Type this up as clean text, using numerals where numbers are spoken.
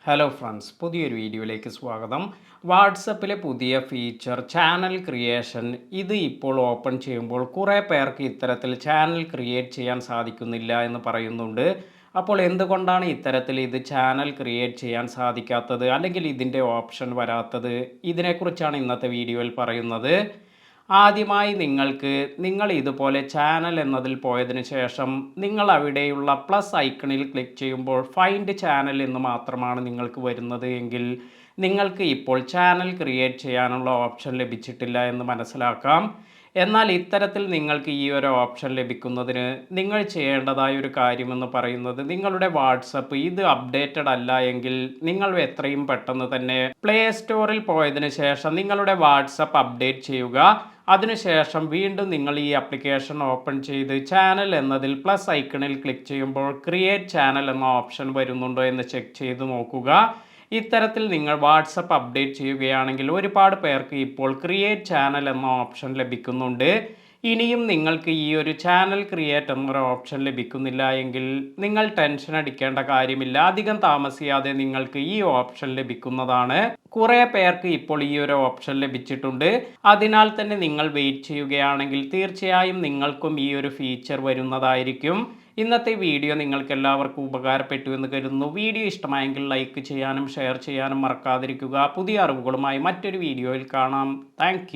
Hello friends, പുതിയൊരു വീഡിയോയിലേക്ക് സ്വാഗതം. വാട്സപ്പിലെ പുതിയ ഫീച്ചർ ചാനൽ ക്രിയേഷൻ ഇത് ഇപ്പോൾ ഓപ്പൺ ചെയ്യുമ്പോൾ കുറേ പേർക്ക് ഇത്തരത്തിൽ ചാനൽ ക്രിയേറ്റ് ചെയ്യാൻ സാധിക്കുന്നില്ല എന്ന് പറയുന്നുണ്ട്. അപ്പോൾ എന്തുകൊണ്ടാണ് ഇത്തരത്തിൽ ഇത് ചാനൽ ക്രിയേറ്റ് ചെയ്യാൻ സാധിക്കാത്തത്, അല്ലെങ്കിൽ ഇതിൻ്റെ ഓപ്ഷൻ വരാത്തത്? ഇതിനെക്കുറിച്ചാണ് ഇന്നത്തെ വീഡിയോയിൽ പറയുന്നത്. ആദ്യമായി നിങ്ങൾ ഇതുപോലെ ചാനൽ എന്നതിൽ പോയതിന് ശേഷം നിങ്ങൾ അവിടെയുള്ള പ്ലസ് ഐക്കണിൽ ക്ലിക്ക് ചെയ്യുമ്പോൾ ഫൈൻഡ് ചാനൽ എന്ന് മാത്രമാണ് നിങ്ങൾക്ക് വരുന്നത് എങ്കിൽ നിങ്ങൾക്ക് ഇപ്പോൾ ചാനൽ ക്രിയേറ്റ് ചെയ്യാനുള്ള ഓപ്ഷൻ ലഭിച്ചിട്ടില്ല എന്ന് മനസ്സിലാക്കാം. എന്നാൽ ഇത്തരത്തിൽ നിങ്ങൾക്ക് ഈ ഒരു ഓപ്ഷൻ ലഭിക്കുന്നതിന് നിങ്ങൾ ചെയ്യേണ്ടതായ ഒരു കാര്യമെന്ന് പറയുന്നത്, നിങ്ങളുടെ വാട്സപ്പ് ഇത് അപ്ഡേറ്റഡ് അല്ല എങ്കിൽ നിങ്ങൾ എത്രയും പെട്ടെന്ന് തന്നെ പ്ലേ സ്റ്റോറിൽ പോയതിന് ശേഷം നിങ്ങളുടെ വാട്സപ്പ് അപ്ഡേറ്റ് ചെയ്യുക. അതിനുശേഷം വീണ്ടും നിങ്ങൾ ഈ ആപ്ലിക്കേഷൻ ഓപ്പൺ ചെയ്ത് ചാനൽ എന്നതിൽ പ്ലസ് ഐക്കണിൽ ക്ലിക്ക് ചെയ്യുമ്പോൾ ക്രിയേറ്റ് ചാനൽ എന്ന ഓപ്ഷൻ വരുന്നുണ്ടോ എന്ന് ചെക്ക് ചെയ്ത് നോക്കുക. ഇത്തരത്തിൽ നിങ്ങൾ വാട്സപ്പ് അപ്ഡേറ്റ് ചെയ്യുകയാണെങ്കിൽ ഒരുപാട് പേർക്ക് ഇപ്പോൾ ക്രിയേറ്റ് ചാനൽ എന്ന ഓപ്ഷൻ ലഭിക്കുന്നുണ്ട്. ഇനിയും നിങ്ങൾക്ക് ഈ ഒരു ചാനൽ ക്രിയേറ്റ് എന്നൊരു ഓപ്ഷൻ ലഭിക്കുന്നില്ല എങ്കിൽ നിങ്ങൾ ടെൻഷൻ അടിക്കേണ്ട കാര്യമില്ല. അധികം താമസിയാതെ നിങ്ങൾക്ക് ഈ ഓപ്ഷൻ ലഭിക്കുന്നതാണ്. കുറേ പേർക്ക് ഇപ്പോൾ ഈ ഒരു ഓപ്ഷൻ ലഭിച്ചിട്ടുണ്ട്. അതിനാൽ തന്നെ നിങ്ങൾ വെയിറ്റ് ചെയ്യുകയാണെങ്കിൽ തീർച്ചയായും നിങ്ങൾക്കും ഈ ഒരു ഫീച്ചർ വരുന്നതായിരിക്കും. ഇന്നത്തെ വീഡിയോ നിങ്ങൾക്ക് എല്ലാവർക്കും ഉപകാരപ്പെട്ടു എന്ന് കരുതുന്നു. വീഡിയോ ഇഷ്ടമായെങ്കിൽ ലൈക്ക് ചെയ്യാനും ഷെയർ ചെയ്യാനും മറക്കാതിരിക്കുക. പുതിയ അറിവുകളുമായി മറ്റൊരു വീഡിയോയിൽ കാണാം. താങ്ക്